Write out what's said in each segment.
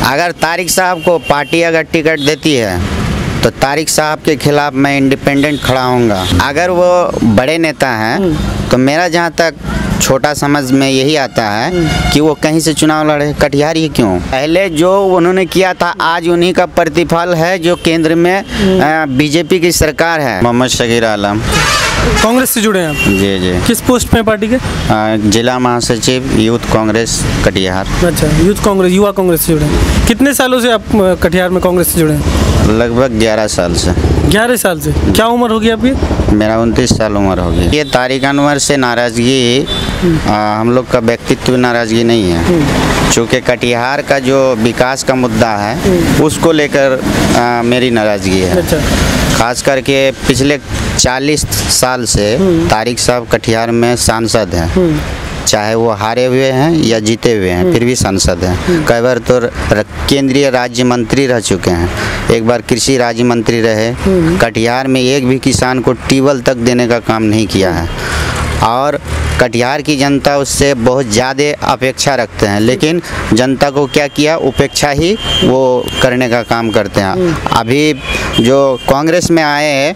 अगर तारिक साहब को पार्टी अगर टिकट देती है तो तारिक साहब के खिलाफ मैं इंडिपेंडेंट खड़ा होऊंगा। अगर वो बड़े नेता हैं तो मेरा जहाँ तक छोटा समझ में यही आता है कि वो कहीं से चुनाव लड़े, कटिहार ही क्यों। पहले जो उन्होंने किया था आज उन्हीं का प्रतिफल है जो केंद्र में बीजेपी की सरकार है। मोहम्मद शकीर आलम। कांग्रेस से जुड़े हैं आप? जी जी। किस पोस्ट पे पार्टी के? जिला महासचिव यूथ कांग्रेस कटिहार। अच्छा, यूथ कांग्रेस, युवा कांग्रेस से जुड़े हैं। कितने सालों से आप कटिहार में कांग्रेस से जुड़े हैं? लगभग 11 साल से। 11 साल से। क्या उम्र होगी आपकी? मेरा 29 साल उम्र होगी। ये तारिक अनवर से नाराज़गी हम लोग का व्यक्तित्व नाराज़गी नहीं है, चूँकि कटिहार का जो विकास का मुद्दा है उसको लेकर मेरी नाराज़गी है। अच्छा। खास करके पिछले 40 साल से तारिक साहब कटिहार में सांसद हैं, चाहे वो हारे हुए हैं या जीते हुए हैं फिर भी सांसद हैं। कई बार तो केंद्रीय राज्य मंत्री रह चुके हैं, एक बार कृषि राज्य मंत्री रहे। कटिहार में एक भी किसान को ट्यूबवेल तक देने का काम नहीं किया है और कटिहार की जनता उससे बहुत ज़्यादा अपेक्षा रखते हैं, लेकिन जनता को क्या किया, उपेक्षा ही वो करने का काम करते हैं। अभी जो कांग्रेस में आए हैं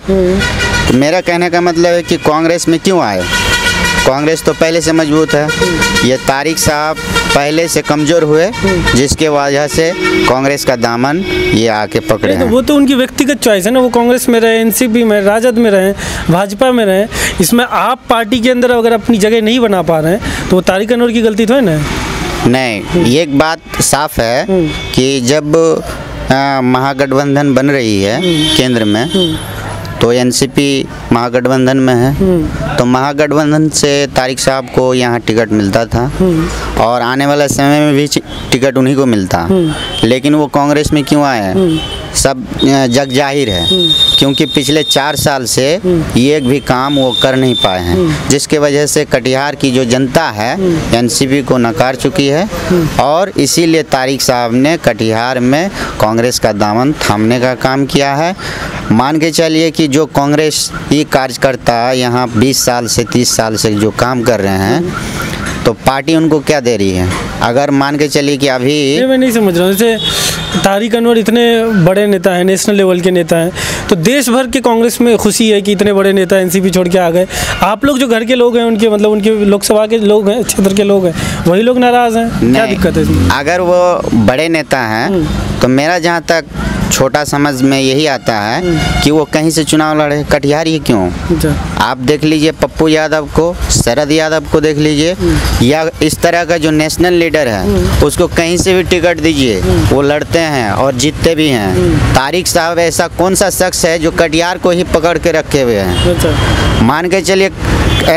तो मेरा कहने का मतलब है कि कांग्रेस में क्यों आए, कांग्रेस तो पहले से मजबूत है। ये तारिक साहब पहले से कमज़ोर हुए जिसके वजह से कांग्रेस का दामन ये आके पकड़े हैं। वो तो उनकी व्यक्तिगत चॉइस है ना, वो कांग्रेस में रहे, एनसीपी में, राजद में रहे, भाजपा में रहे। इसमें आप पार्टी के अंदर अगर अपनी जगह नहीं बना पा रहे हैं तो वो तारिक अनवर की गलती तो है ना? नहीं, ये एक बात साफ है कि जब महागठबंधन बन रही है केंद्र में तो एनसीपी महागठबंधन में है, तो महागठबंधन से तारिक साहब को यहाँ टिकट मिलता था और आने वाले समय में भी टिकट उन्हीं को मिलता, लेकिन वो कांग्रेस में क्यों आए सब जग जाहिर है, क्योंकि पिछले 4 साल से एक भी काम वो कर नहीं पाए हैं, जिसके वजह से कटिहार की जो जनता है एनसीपी को नकार चुकी है और इसीलिए तारिक साहब ने कटिहार में कांग्रेस का दामन थामने का काम किया है। मान के चलिए कि जो कांग्रेस ही कार्यकर्ता यहाँ 20 साल से 30 साल से जो काम कर रहे हैं तो पार्टी उनको क्या दे रही है। अगर मान के चलिए कि अभी मैं नहीं समझ रहा हूँ, जैसे तारिक अनवर इतने बड़े नेता हैं, नेशनल लेवल के नेता हैं, तो देश भर के कांग्रेस में खुशी है कि इतने बड़े नेता एनसीपी छोड़ के आ गए। आप लोग जो घर के लोग हैं उनके मतलब उनके लोकसभा के लोग हैं, क्षेत्र के लोग हैं, वही लोग नाराज़ हैं। क्या दिक्कत है इसमें? अगर वो बड़े नेता हैं तो मेरा जहाँ तक छोटा समझ में यही आता है कि वो कहीं से चुनाव लड़े, कटिहार ही क्यों। आप देख लीजिए पप्पू यादव को, शरद यादव को देख लीजिए, या इस तरह का जो नेशनल लीडर है उसको कहीं से भी टिकट दीजिए वो लड़ते हैं और जीतते भी हैं। तारिक साहब ऐसा कौन सा शख्स है जो कटिहार को ही पकड़ के रखे हुए हैं। मान के चलिए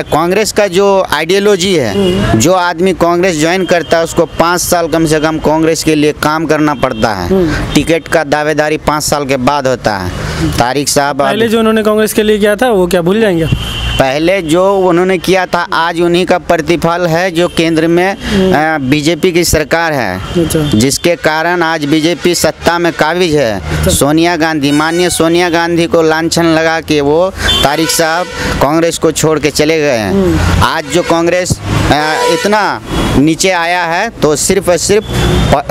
कांग्रेस का जो आइडियोलॉजी है, जो आदमी कांग्रेस ज्वाइन करता है उसको 5 साल कम से कम कांग्रेस के लिए काम करना पड़ता है, टिकट का दावेदारी 5 साल के बाद होता है। तारिक साहब पहले जो उन्होंने कांग्रेस के लिए किया था वो क्या भूल जाएंगे? पहले जो उन्होंने किया था आज उन्हीं का प्रतिफल है जो केंद्र में बीजेपी की सरकार है, जिसके कारण आज बीजेपी सत्ता में काबिज है। सोनिया गांधी, माननीय सोनिया गांधी को लांछन लगा के वो तारिक साहब कांग्रेस को छोड़ के चले गए हैं। आज जो कांग्रेस इतना नीचे आया है तो सिर्फ और सिर्फ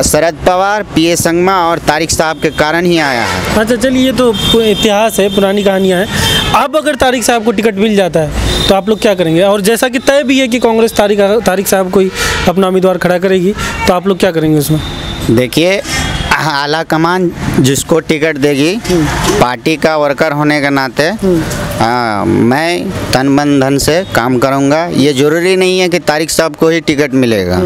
शरद पवार, पीए संगमा और तारिक साहब के कारण ही आया है। अच्छा चलिए, ये तो इतिहास है, पुरानी कहानियाँ हैं। अब अगर तारिक साहब को टिकट मिल जाता है तो आप लोग क्या करेंगे? और जैसा कि तय भी है कि कांग्रेस तारिक साहब को ही अपना उम्मीदवार खड़ा करेगी, तो आप लोग क्या करेंगे उसमें? देखिए, आला कमान जिसको टिकट देगी, पार्टी का वर्कर होने के नाते मैं तन मन धन से काम करूंगा। ये ज़रूरी नहीं है कि तारिक साहब को ही टिकट मिलेगा।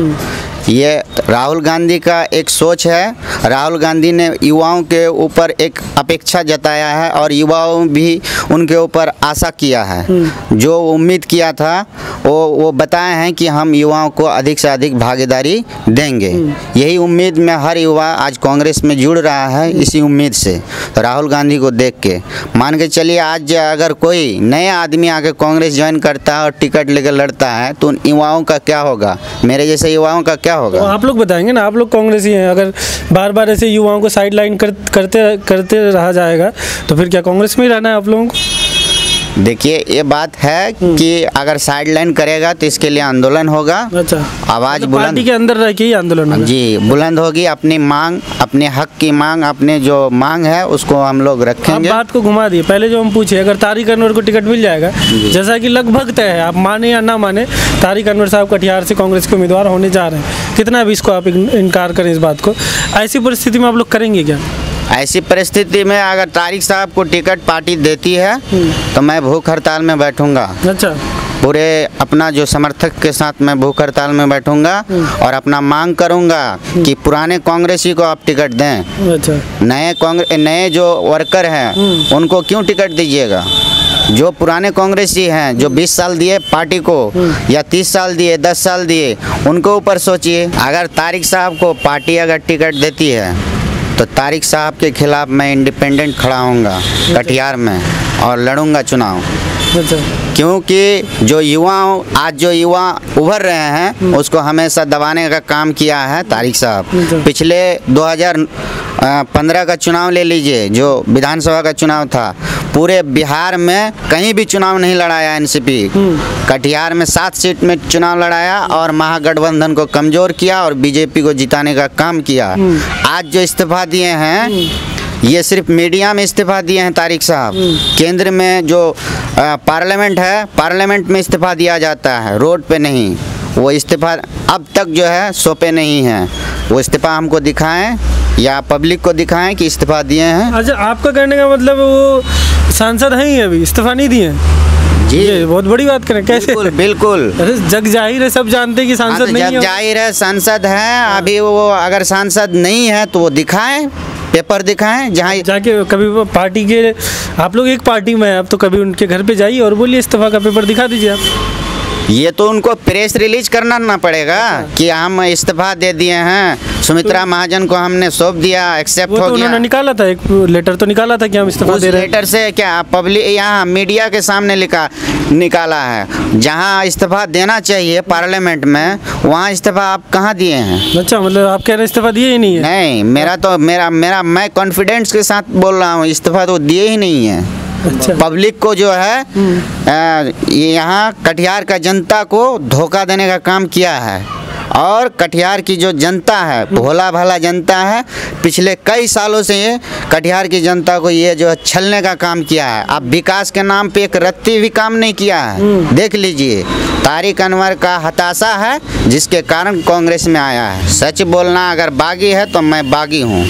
ये राहुल गांधी का एक सोच है। राहुल गांधी ने युवाओं के ऊपर एक अपेक्षा जताया है और युवाओं भी उनके ऊपर आशा किया है। जो उम्मीद किया था वो बताए हैं कि हम युवाओं को अधिक से अधिक भागीदारी देंगे। यही उम्मीद में हर युवा आज कांग्रेस में जुड़ रहा है, इसी उम्मीद से राहुल गांधी को देख के। मान के चलिए आज अगर कोई नया आदमी आके कांग्रेस ज्वाइन करता है और टिकट लेकर लड़ता है तो उन युवाओं का क्या होगा, मेरे जैसे युवाओं का क्या होगा? तो आप लोग बताएंगे ना, आप लोग कांग्रेस ही हैं। अगर बार बार ऐसे युवाओं को साइड लाइन करते रहा जाएगा तो फिर क्या कांग्रेस में ही रहना है आप लोगों को? देखिए ये बात है कि अगर साइडलाइन करेगा तो इसके लिए आंदोलन होगा। अच्छा, आवाज मतलब बुलंद पार्टी के अंदर रह के ही आंदोलन होगा। जी बुलंद होगी, अपनी मांग, अपने हक की मांग, अपने जो मांग है उसको हम लोग आप रखेंगे। बात को घुमा दिए। पहले जो हम पूछे, अगर तारिक अनवर को टिकट मिल जाएगा, जैसा कि लगभग तय है, आप माने या ना माने, तारिक अनवर साहब कटिहार से कांग्रेस के उम्मीदवार होने जा रहे हैं, कितना भी इसको आप इनकार करें इस बात को, ऐसी परिस्थिति में आप लोग करेंगे क्या? ऐसी परिस्थिति में अगर तारिक साहब को टिकट पार्टी देती है तो मैं भूख हड़ताल में बैठूंगा। अच्छा, पूरे अपना जो समर्थक के साथ मैं भूख हड़ताल में बैठूंगा और अपना मांग करूंगा कि पुराने कांग्रेसी को आप टिकट दें। अच्छा, नए जो वर्कर हैं उनको क्यों टिकट दीजिएगा? जो पुराने कांग्रेसी हैं, जो 20 साल दिए पार्टी को या 30 साल दिए, 10 साल दिए, उनको ऊपर सोचिए। अगर तारिक साहब को पार्टी अगर टिकट देती है तो तारिक साहब के खिलाफ मैं इंडिपेंडेंट खड़ा होऊंगा कटिहार में और लड़ूंगा चुनाव। अच्छा, क्योंकि जो आज जो युवा उभर रहे हैं उसको हमेशा दबाने का काम किया है तारिक साहब। पिछले 2015 का चुनाव ले लीजिए, जो विधानसभा का चुनाव था, पूरे बिहार में कहीं भी चुनाव नहीं लड़ाया एनसीपी। कटिहार में 7 सीट में चुनाव लड़ाया और महागठबंधन को कमज़ोर किया और बीजेपी को जिताने का काम किया। आज जो इस्तीफा दिए हैं ये सिर्फ मीडिया में इस्तीफा दिए हैं तारिक साहब। केंद्र में जो पार्लियामेंट है, पार्लियामेंट में इस्तीफा दिया जाता है, रोड पे नहीं। वो इस्तीफा अब तक जो है सौंपे नहीं हैं। वो इस्तीफा हमको दिखाएं या पब्लिक को दिखाएं कि इस्तीफा दिए हैं। अच्छा, आपका कहने का मतलब वो सांसद हैं ही अभी, इस्तीफा नहीं दिए हैं? जी, ये बहुत बड़ी बात करें। कैसे? बिल्कुल। अरे जग जाहिर है, सब जानते हैं कि सांसद नहीं है। जग जाहिर है सांसद हैं। अभी वो अगर सांसद नहीं है तो वो दिखाएं, पेपर दिखाएं जहाँ जाके कभी वो पार्टी के, आप लोग एक पार्टी में हैं, अब तो कभी उनके घर पे जाइए और बोलिए इस्तीफा का पेपर दिखा दीजिए आप। ये तो उनको प्रेस रिलीज करना ना पड़ेगा कि हम इस्तीफा दे दिए हैं। सुमित्रा महाजन को हमने सौंप दिया, एक्सेप्ट हो गया। उन्होंने निकाला था, एक लेटर तो निकाला था कि हम इस्तीफा दे रहे हैं। लेटर से क्या पब्लिक यहाँ मीडिया के सामने निकाला है। जहाँ इस्तीफा देना चाहिए पार्लियामेंट में, वहाँ इस्तीफा आप कहाँ दिए हैं? अच्छा, मतलब आप कह रहे हैं इस्तीफा दिए ही नहीं है? नहीं, मैं कॉन्फिडेंस के साथ बोल रहा हूँ, इस्तीफा तो दिए ही नहीं है। अच्छा, पब्लिक को जो है यहाँ कटिहार का जनता को धोखा देने का काम किया है। और कटिहार की जो जनता है, भोला भाला जनता है, पिछले कई सालों से ये कटिहार की जनता को ये जो छलने का काम किया है। अब विकास के नाम पे एक रत्ती भी काम नहीं किया है। देख लीजिए, तारिक अनवर का हताशा है जिसके कारण कांग्रेस में आया है। सच बोलना अगर बागी है तो मैं बागी हूँ।